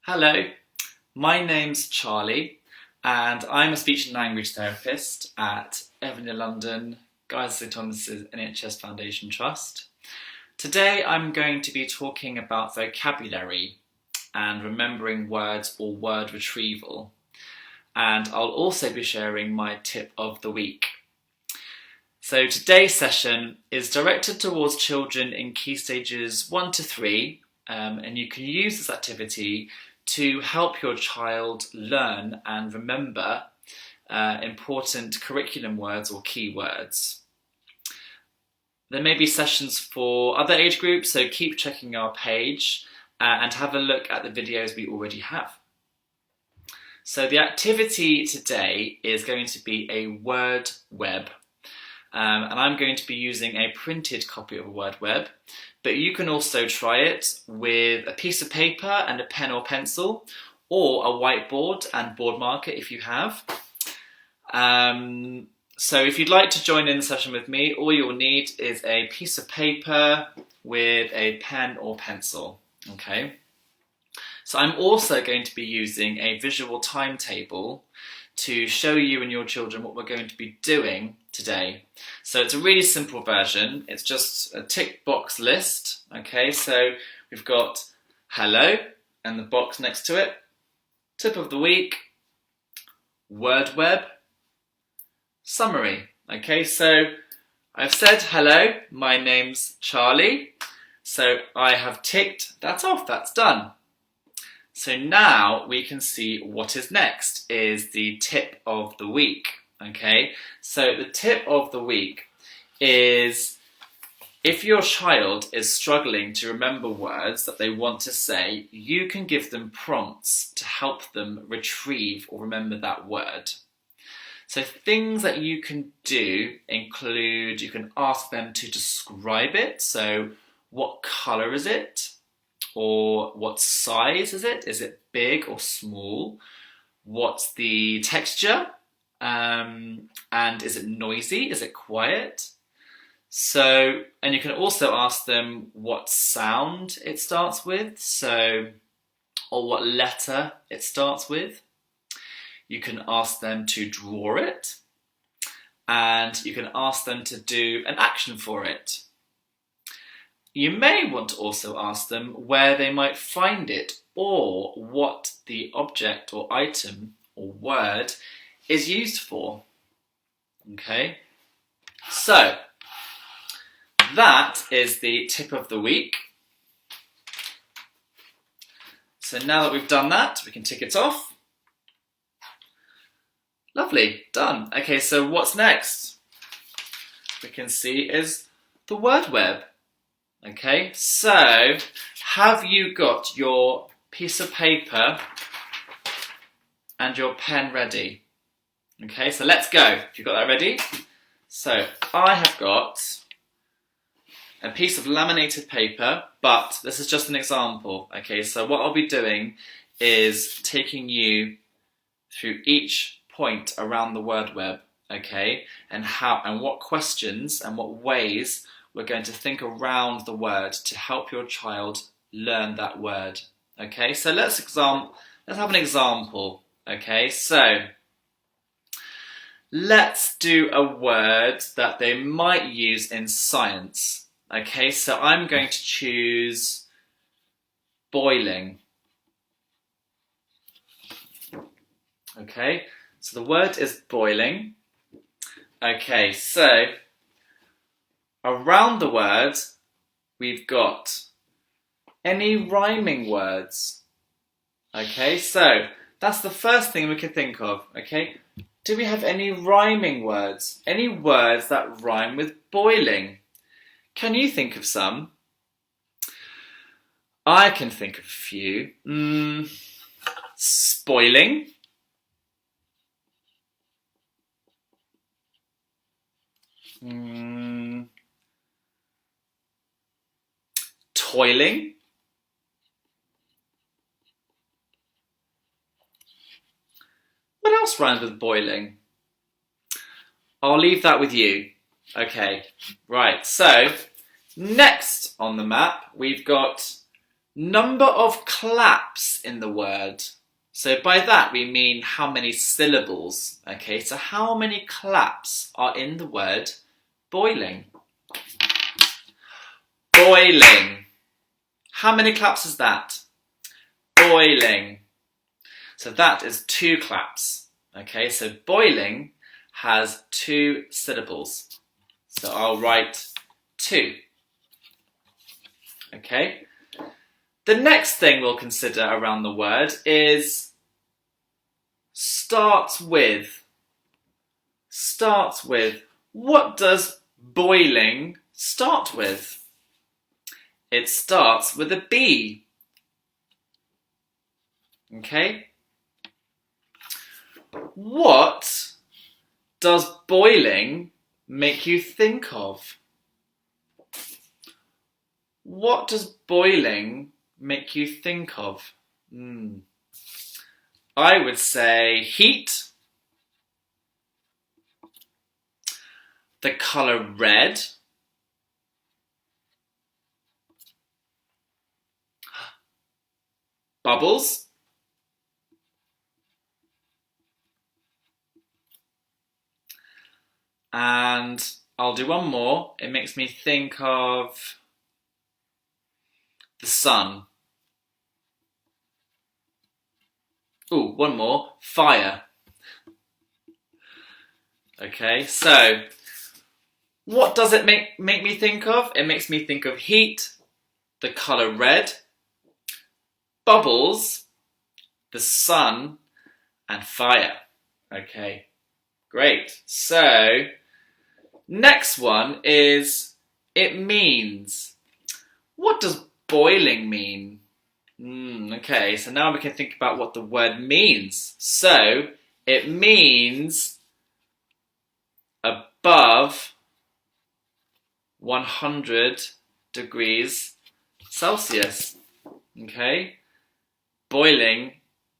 Hello, my name's Charlie and I'm a speech and language therapist at Evandale London Guy's St Thomas's NHS Foundation Trust. Today I'm going to be talking about vocabulary and remembering words or word retrieval, and I'll also be sharing my tip of the week. So today's session is directed towards children in key stages 1 to 3, and you can use this activity to help your child learn and remember important curriculum words or keywords. There may be sessions for other age groups, so keep checking our page and have a look at the videos we already have. So the activity today is going to be a word web, and I'm going to be using a printed copy of a word web, but you can also try it with a piece of paper and a pen or pencil, or a whiteboard and board marker if you have. So if you'd like to join in the session with me, all you'll need is a piece of paper with a pen or pencil, okay? So I'm also going to be using a visual timetable to show you and your children what we're going to be doing today. So it's a really simple version. It's just a tick box list, okay? So we've got hello and the box next to it, tip of the week, word web, summary. Okay, so I've said hello, my name's Charlie. So I have ticked that off, that's done. So now we can see what is next is the tip of the week. Okay, so the tip of the week is if your child is struggling to remember words that they want to say, you can give them prompts to help them retrieve or remember that word. So things that you can do include, you can ask them to describe it. So what colour is it? Or what size is it? Is it big or small? What's the texture? And is it noisy? Is it quiet? So, and you can also ask them what sound it starts with, so, or what letter it starts with. You can ask them to draw it, and you can ask them to do an action for it. You may want to also ask them where they might find it or what the object or item or word is used for. Okay, so that is the tip of the week. So now that we've done that, we can tick it off. Lovely, done. Okay, so what's next? We can see is the word web. Okay, so have you got your piece of paper and your pen ready? Okay, so let's go. Have you got that ready? So I have got a piece of laminated paper, but this is just an example. Okay, so what I'll be doing is taking you through each point around the word web, okay, and how and what questions and what ways we're going to think around the word to help your child learn that word. Okay, so let's have an example. Okay, so let's do a word that they might use in science. Okay, so I'm going to choose boiling. Okay, so the word is boiling. Okay, so around the word, we've got any rhyming words. Okay, so that's the first thing we can think of. Okay, do we have any rhyming words? Any words that rhyme with boiling? Can you think of some? I can think of a few. Spoiling. Toiling. What else rhymes with boiling? I'll leave that with you. Okay, right, so next on the map we've got Number of claps in the word. So by that we mean how many syllables. Okay, so how many claps are in the word boiling? Boiling. How many claps is that? Boiling. So that is 2 claps. Okay, so boiling has 2 syllables. So I'll write 2. Okay. The next thing we'll consider around the word is starts with. Starts with. What does boiling start with? It starts with a B. Okay? What does boiling make you think of? What does boiling make you think of? I would say heat, the colour red, bubbles, and I'll do one more. It makes me think of the sun. Ooh, one more, fire. Okay, so what does it make me think of? It makes me think of heat, the colour red, bubbles, the sun, and fire. Okay, great. So, next one is it means. What does boiling mean? Okay, so now we can think about what the word means. So, it means above 100 degrees Celsius. Okay? Boiling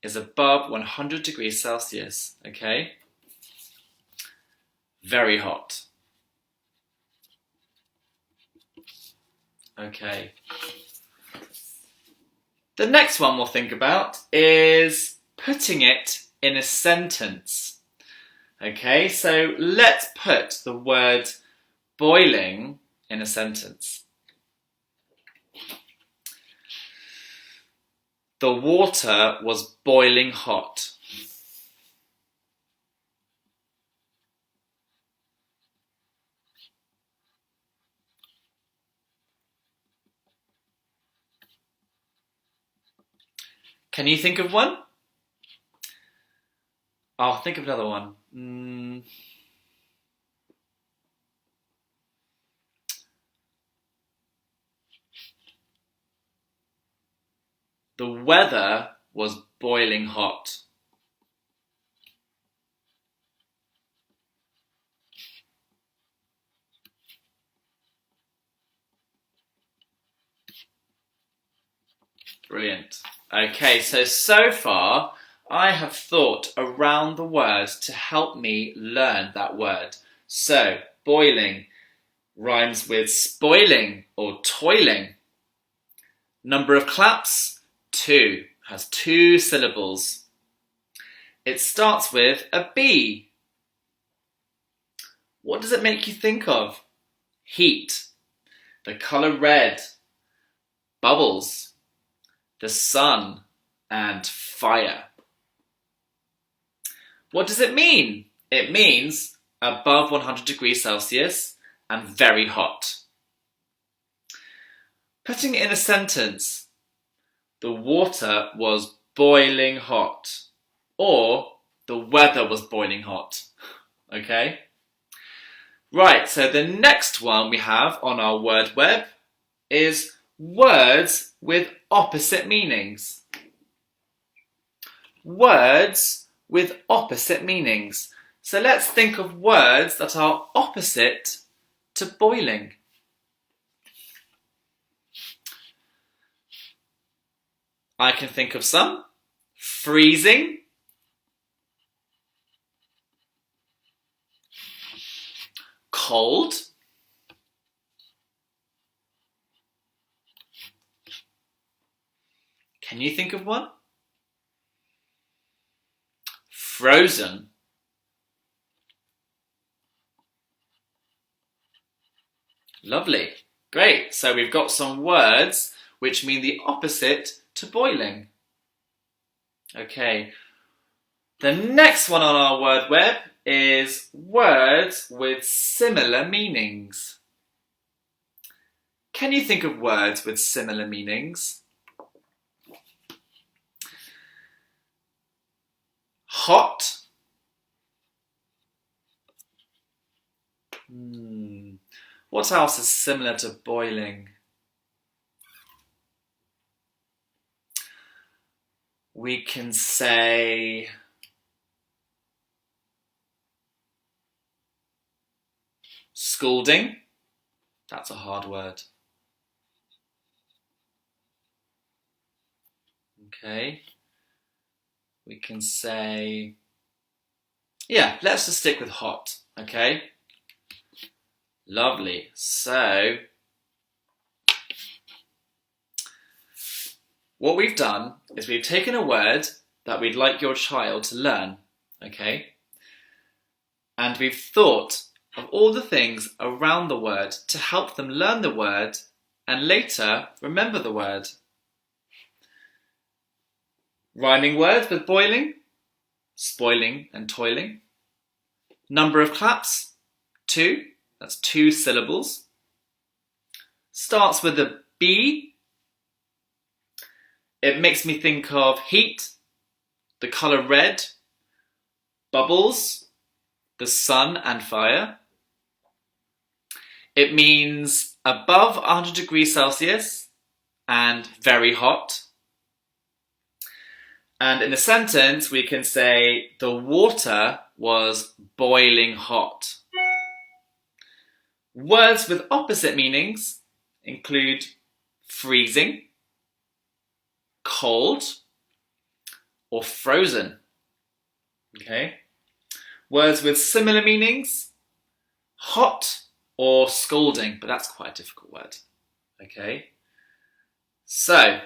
is above 100 degrees Celsius. Okay? Very hot. Okay. The next one we'll think about is putting it in a sentence. Okay, so let's put the word boiling in a sentence. The water was boiling hot. Can you think of one? I'll think of another one. The weather was boiling hot. Brilliant. Okay, so far I have thought around the word to help me learn that word. So, boiling rhymes with spoiling or toiling. Number of claps, 2, has 2 syllables. It starts with a B. What does it make you think of? Heat, the colour red, bubbles, the sun, and fire. What does it mean? It means above 100 degrees Celsius and very hot. Putting it in a sentence, the water was boiling hot, or the weather was boiling hot. Okay? Right, so the next one we have on our word web is words with opposite meanings. Words with opposite meanings. So let's think of words that are opposite to boiling. I can think of some. Freezing, cold, Can you think of one? Frozen. Lovely. Great. So we've got some words which mean the opposite to boiling. Okay. The next one on our word web is words with similar meanings. Can you think of words with similar meanings? Hot. What else is similar to boiling? We can say scalding. That's a hard word. Okay. We can say, yeah, let's just stick with hot, okay? Lovely. So, what we've done is we've taken a word that we'd like your child to learn, okay? And we've thought of all the things around the word to help them learn the word and later remember the word. Rhyming words with boiling, spoiling and toiling. Number of claps, 2. That's 2 syllables. Starts with a B. It makes me think of heat, the colour red, bubbles, the sun and fire. It means above 100 degrees Celsius and very hot. And in a sentence, we can say the water was boiling hot. Words with opposite meanings include freezing, cold, or frozen. Okay. Words with similar meanings, hot or scalding, but that's quite a difficult word. Okay. So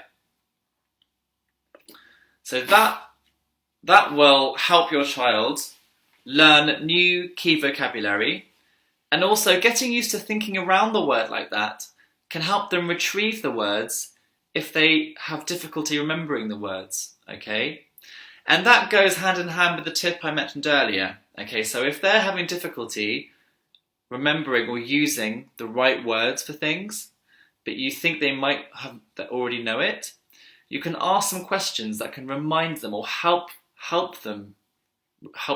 that will help your child learn new key vocabulary, and also getting used to thinking around the word like that can help them retrieve the words if they have difficulty remembering the words, okay? And that goes hand in hand with the tip I mentioned earlier, okay? So if they're having difficulty remembering or using the right words for things, but you think they might have already know it, you can ask some questions that can remind them or help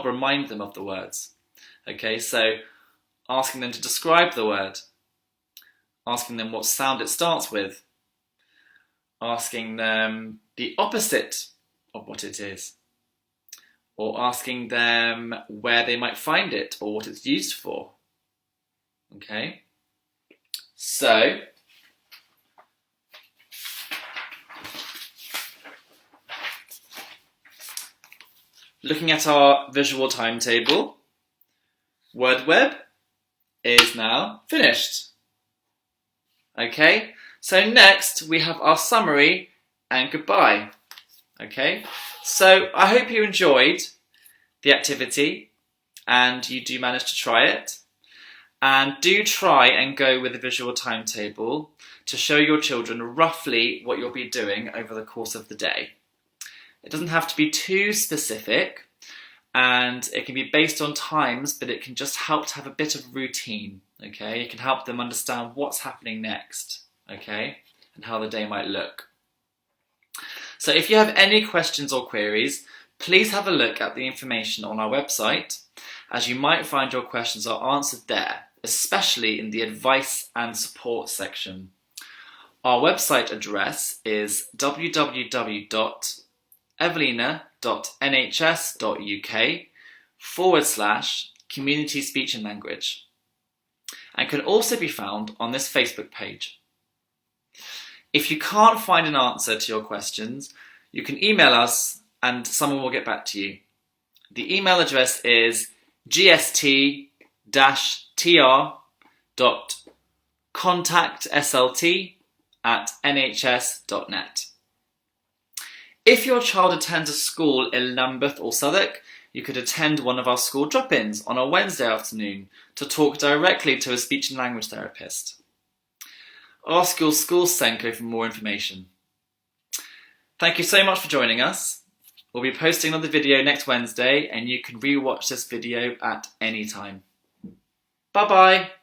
remind them of the words. Okay, so asking them to describe the word, asking them what sound it starts with, asking them the opposite of what it is, or asking them where they might find it or what it's used for. Okay, so looking at our visual timetable, word web is now finished. Okay, so next we have our summary and goodbye. Okay, so I hope you enjoyed the activity and you do manage to try it. And do try and go with the visual timetable to show your children roughly what you'll be doing over the course of the day. It doesn't have to be too specific, and it can be based on times, but it can just help to have a bit of routine, okay? It can help them understand what's happening next, okay? And how the day might look. So if you have any questions or queries, please have a look at the information on our website, as you might find your questions are answered there, especially in the advice and support section. Our website address is www.evelina.nhs.uk/community speech and language, and can also be found on this Facebook page. If you can't find an answer to your questions, you can email us and someone will get back to you. The email address is gst-tr.contactslt@nhs.net. If your child attends a school in Lambeth or Southwark, you could attend one of our school drop-ins on a Wednesday afternoon to talk directly to a speech and language therapist. Ask your school SENCO for more information. Thank you so much for joining us. We'll be posting another video next Wednesday and you can re-watch this video at any time. Bye-bye.